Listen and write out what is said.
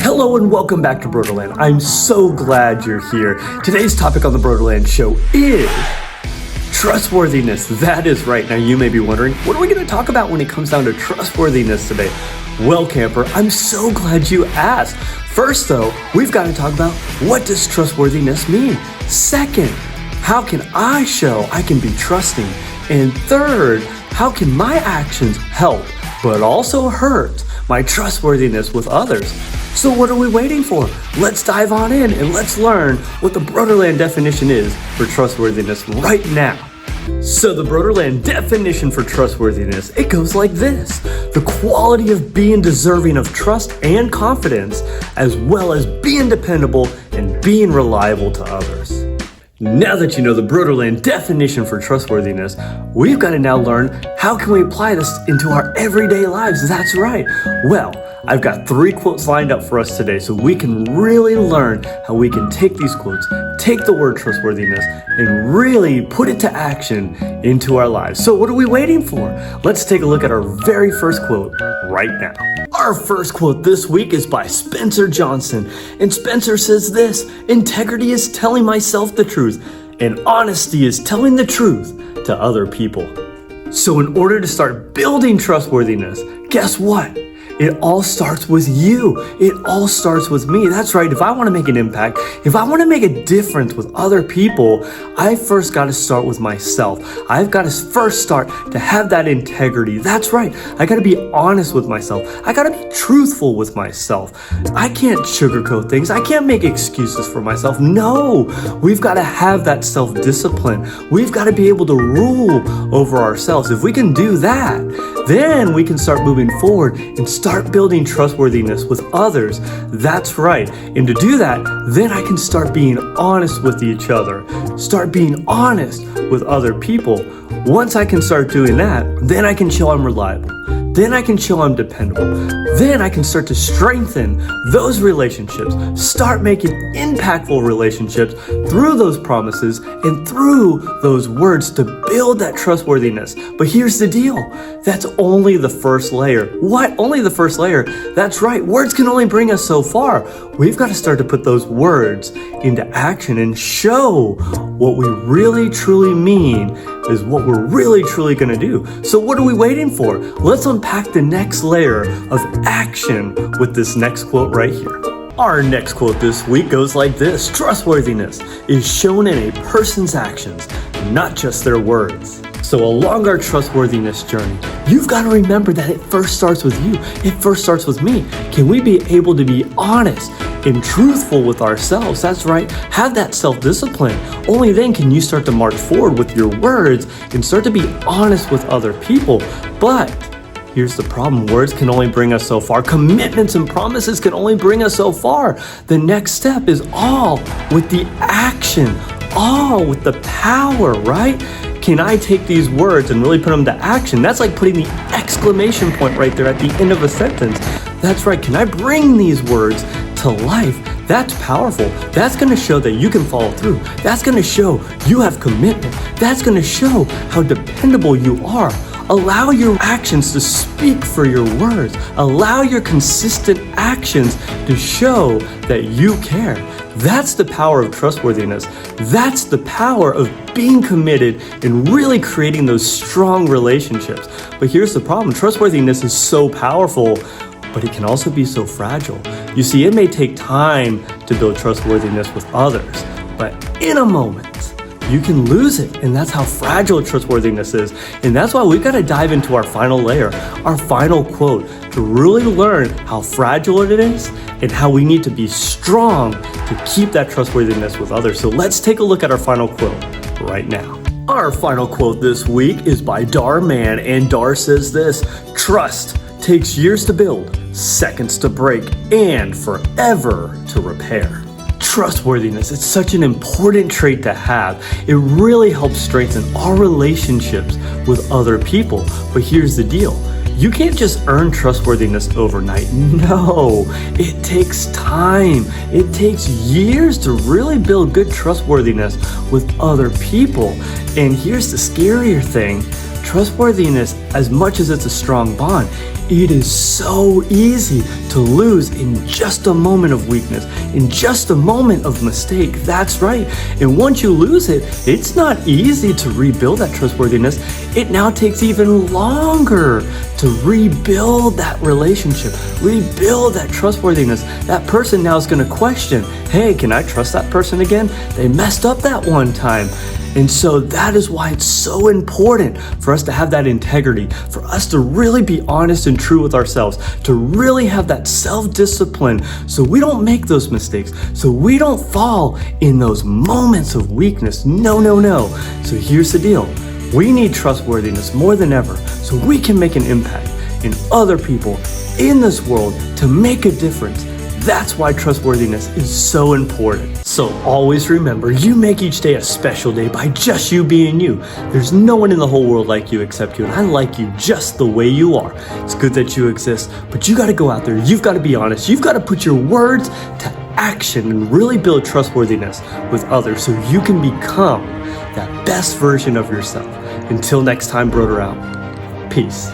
Hello and welcome back to Brodeurland. I'm so glad you're here. Today's topic on the Brodeurland show is trustworthiness. That is right. Now you may be wondering, what are we going to talk about when it comes down to trustworthiness today? Well, camper, I'm so glad you asked. First though, we've got to talk about what does trustworthiness mean? Second, how can I show I can be trusting? And third, how can my actions help but also hurt my trustworthiness with others? So what are we waiting for? Let's dive on in and let's learn what the Brodeurland definition is for trustworthiness right now. So the Brodeurland definition for trustworthiness, it goes like this: the quality of being deserving of trust and confidence, as well as being dependable and being reliable to others. Now that you know the Brodeurland definition for trustworthiness, we've got to now learn how can we apply this into our everyday lives. That's right. Well, I've got 3 quotes lined up for us today so we can really learn how we can take these quotes, take the word trustworthiness, and really put it to action into our lives. So what are we waiting for? Let's take a look at our very first quote right now. Our first quote this week is by Spencer Johnson, and Spencer says this: integrity is telling myself the truth, and honesty is telling the truth to other people. So in order to start building trustworthiness, guess what? It all starts with you. It all starts with me. That's right. If I want to make an impact, if I want to make a difference with other people, I first got to start with myself. I've got to first start to have that integrity. That's right. I got to be honest with myself. I got to be truthful with myself. I can't sugarcoat things. I can't make excuses for myself. No, we've got to have that self-discipline. We've got to be able to rule over ourselves. If we can do that, then we can start moving forward and start building trustworthiness with others. That's right. And to do that, then I can start being honest with each other. Start being honest with other people. Once I can start doing that, then I can show I'm reliable. Then I can show I'm dependable. Then I can start to strengthen those relationships, start making impactful relationships through those promises and through those words to build that trustworthiness. But here's the deal. That's only the first layer. What? Only the first layer? That's right. Words can only bring us so far. We've got to start to put those words into action and show what we really truly mean is what we're really truly going to do. So what are we waiting for? Let's unpack the next layer of action with this next quote right here. Our next quote this week goes like this: trustworthiness is shown in a person's actions, not just their words. So along our trustworthiness journey, you've got to remember that it first starts with you. It first starts with me. Can we be able to be honest and truthful with ourselves? That's right. Have that self-discipline. Only then can you start to march forward with your words and start to be honest with other people. But here's the problem. Words can only bring us so far. Commitments and promises can only bring us so far. The next step is all with the action, all with the power, right? Can I take these words and really put them to action? That's like putting the exclamation point right there at the end of a sentence. That's right. Can I bring these words to life? That's powerful. That's going to show that you can follow through. That's going to show you have commitment. That's going to show how dependable you are. Allow your actions to speak for your words. Allow your consistent actions to show that you care. That's the power of trustworthiness. That's the power of being committed and really creating those strong relationships. But here's the problem. Trustworthiness is so powerful, but it can also be so fragile. You see, it may take time to build trustworthiness with others, but in a moment, you can lose it. And that's how fragile trustworthiness is. And that's why we've got to dive into our final layer, our final quote, to really learn how fragile it is and how we need to be strong to keep that trustworthiness with others. So let's take a look at our final quote right now. Our final quote this week is by Dar Man, and Dar says this: trust takes years to build, seconds to break, and forever to repair. Trustworthiness, it's such an important trait to have. It really helps strengthen our relationships with other people. But here's the deal. You can't just earn trustworthiness overnight. No, it takes time. It takes years to really build good trustworthiness with other people. And here's the scarier thing. Trustworthiness, as much as it's a strong bond, it is so easy to lose in just a moment of weakness, in just a moment of mistake. That's right. And once you lose it, it's not easy to rebuild that trustworthiness. It now takes even longer to rebuild that relationship, rebuild that trustworthiness. That person now is going to question, hey, can I trust that person again? They messed up that one time. And so that is why it's so important for us to have that integrity, for us to really be honest and true with ourselves, to really have that self-discipline so we don't make those mistakes, so we don't fall in those moments of weakness. No. So here's the deal. We need trustworthiness more than ever so we can make an impact in other people in this world to make a difference. That's why trustworthiness is so important. So always remember, you make each day a special day by just you being you. There's no one in the whole world like you except you, and I like you just the way you are. It's good that you exist, but you got to go out there. You've got to be honest. You've got to put your words to action and really build trustworthiness with others so you can become that best version of yourself. Until next time, Broder out. Peace.